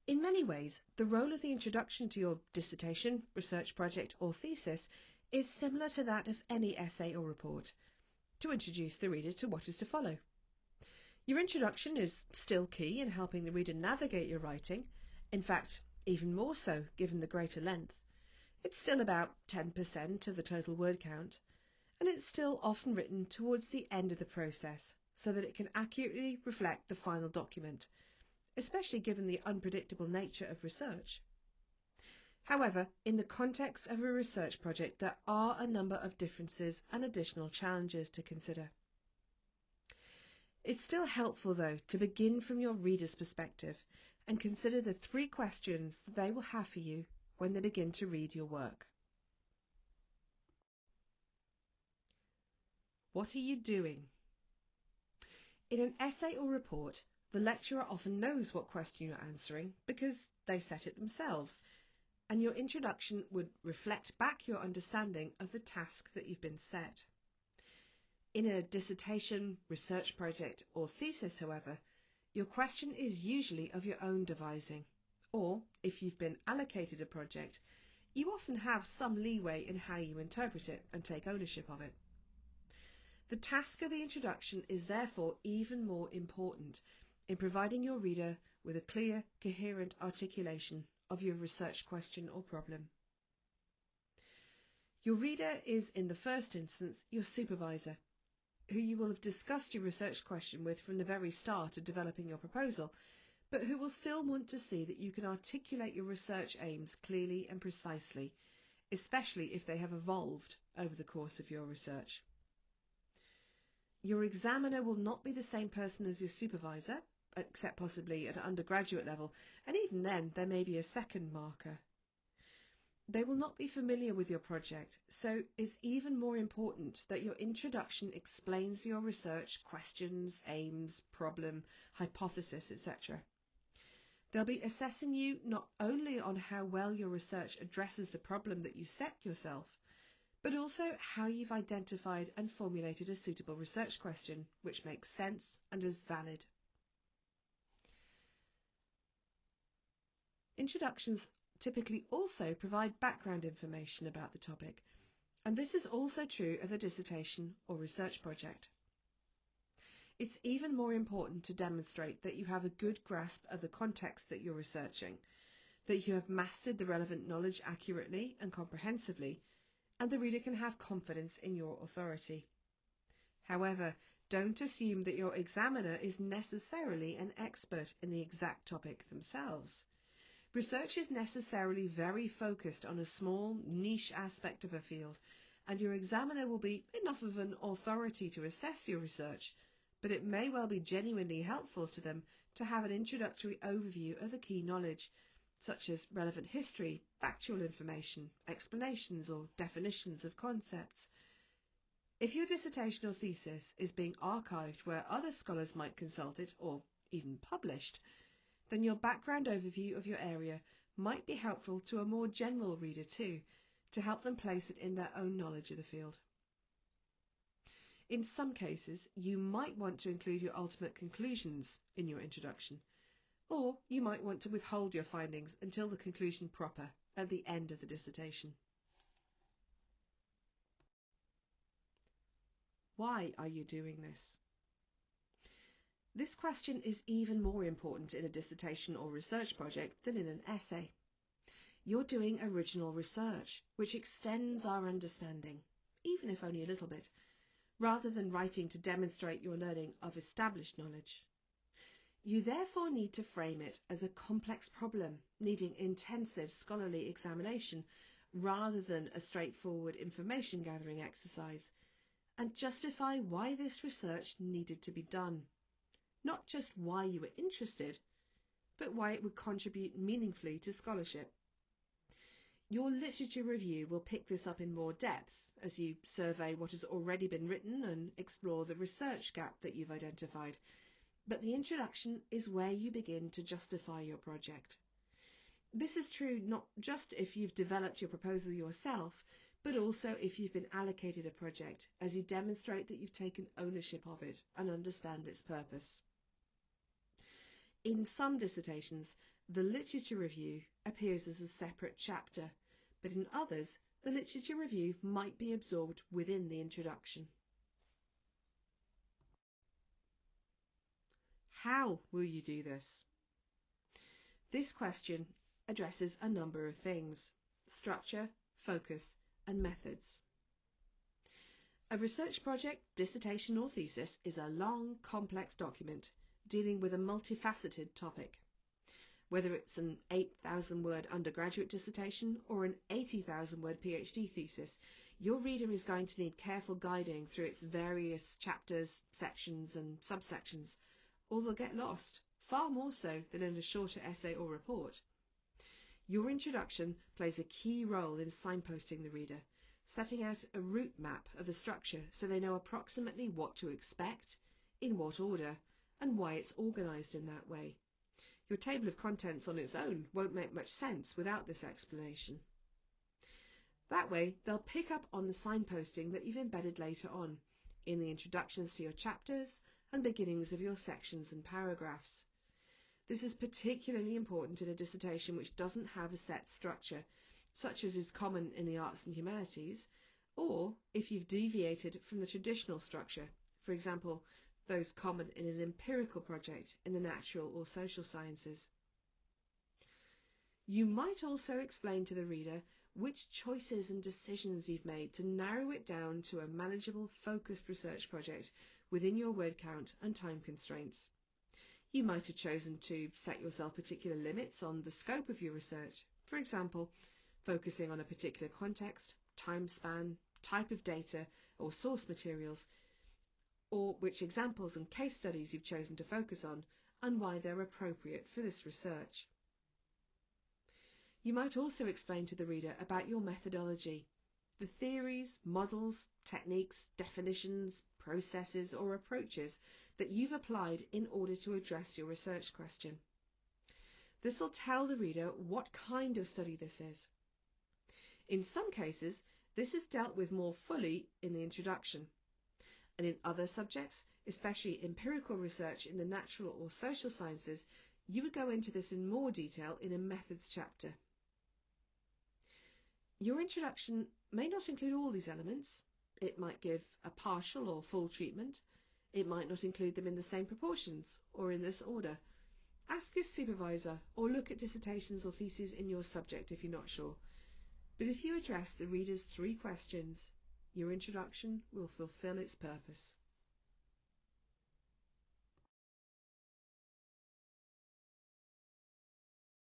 In many ways, the role of the introduction to your dissertation, research project or thesis is similar to that of any essay or report, to introduce the reader to what is to follow. Your introduction is still key in helping the reader navigate your writing, in fact, even more so given the greater length. It's still about 10% of the total word count, and it's still often written towards the end of the process so that it can accurately reflect the final document, especially given the unpredictable nature of research. However, in the context of a research project, there are a number of differences and additional challenges to consider. It's still helpful, though, to begin from your reader's perspective and consider the 3 questions that they will have for you when they begin to read your work. What are you doing? In an essay or report, the lecturer often knows what question you're answering because they set it themselves, and your introduction would reflect back your understanding of the task that you've been set. In a dissertation, research project or thesis, however, your question is usually of your own devising, or if you've been allocated a project, you often have some leeway in how you interpret it and take ownership of it. The task of the introduction is therefore even more important in providing your reader with a clear, coherent articulation of your research question or problem. Your reader is, in the first instance, your supervisor, who you will have discussed your research question with from the very start of developing your proposal, but who will still want to see that you can articulate your research aims clearly and precisely, especially if they have evolved over the course of your research. Your examiner will not be the same person as your supervisor, except possibly at an undergraduate level, and even then there may be a second marker. They will not be familiar with your project, so it's even more important that your introduction explains your research questions, aims, problem, hypothesis, etc. They'll be assessing you not only on how well your research addresses the problem that you set yourself, but also how you've identified and formulated a suitable research question which makes sense and is valid. Introductions typically also provide background information about the topic, and this is also true of the dissertation or research project. It's even more important to demonstrate that you have a good grasp of the context that you're researching, that you have mastered the relevant knowledge accurately and comprehensively, and the reader can have confidence in your authority. However, don't assume that your examiner is necessarily an expert in the exact topic themselves. Research is necessarily very focused on a small, niche aspect of a field, and your examiner will be enough of an authority to assess your research, but it may well be genuinely helpful to them to have an introductory overview of the key knowledge, such as relevant history, factual information, explanations or definitions of concepts. If your dissertation or thesis is being archived where other scholars might consult it, or even published, then your background overview of your area might be helpful to a more general reader too, to help them place it in their own knowledge of the field. In some cases, you might want to include your ultimate conclusions in your introduction, or you might want to withhold your findings until the conclusion proper at the end of the dissertation. Why are you doing this? This question is even more important in a dissertation or research project than in an essay. You're doing original research, which extends our understanding, even if only a little bit, rather than writing to demonstrate your learning of established knowledge. You therefore need to frame it as a complex problem needing intensive scholarly examination rather than a straightforward information gathering exercise, and justify why this research needed to be done. Not just why you were interested, but why it would contribute meaningfully to scholarship. Your literature review will pick this up in more depth as you survey what has already been written and explore the research gap that you've identified, but the introduction is where you begin to justify your project. This is true not just if you've developed your proposal yourself, but also if you've been allocated a project, as you demonstrate that you've taken ownership of it and understand its purpose. In some dissertations, the literature review appears as a separate chapter, but in others, the literature review might be absorbed within the introduction. How will you do this? This question addresses a number of things: structure, focus, and methods. A research project, dissertation, or thesis is a long, complex document dealing with a multifaceted topic. Whether it's an 8,000-word undergraduate dissertation or an 80,000-word PhD thesis, your reader is going to need careful guiding through its various chapters, sections, and subsections, or they'll get lost, far more so than in a shorter essay or report. Your introduction plays a key role in signposting the reader, setting out a route map of the structure so they know approximately what to expect, in what order, and why it's organised in that way. Your table of contents on its own won't make much sense without this explanation. That way, they'll pick up on the signposting that you've embedded later on, in the introductions to your chapters and beginnings of your sections and paragraphs. This is particularly important in a dissertation which doesn't have a set structure, such as is common in the arts and humanities, or if you've deviated from the traditional structure, for example, those common in an empirical project in the natural or social sciences. You might also explain to the reader which choices and decisions you've made to narrow it down to a manageable, focused research project within your word count and time constraints. You might have chosen to set yourself particular limits on the scope of your research, for example, focusing on a particular context, time span, type of data or source materials, or which examples and case studies you've chosen to focus on and why they're appropriate for this research. You might also explain to the reader about your methodology, the theories, models, techniques, definitions, processes or approaches that you've applied in order to address your research question. This will tell the reader what kind of study this is. In some cases, this is dealt with more fully in the introduction, and in other subjects, especially empirical research in the natural or social sciences, you would go into this in more detail in a methods chapter. Your introduction may not include all these elements. It might give a partial or full treatment. It might not include them in the same proportions or in this order. Ask your supervisor or look at dissertations or theses in your subject if you're not sure. But if you address the reader's 3 questions, your introduction will fulfill its purpose.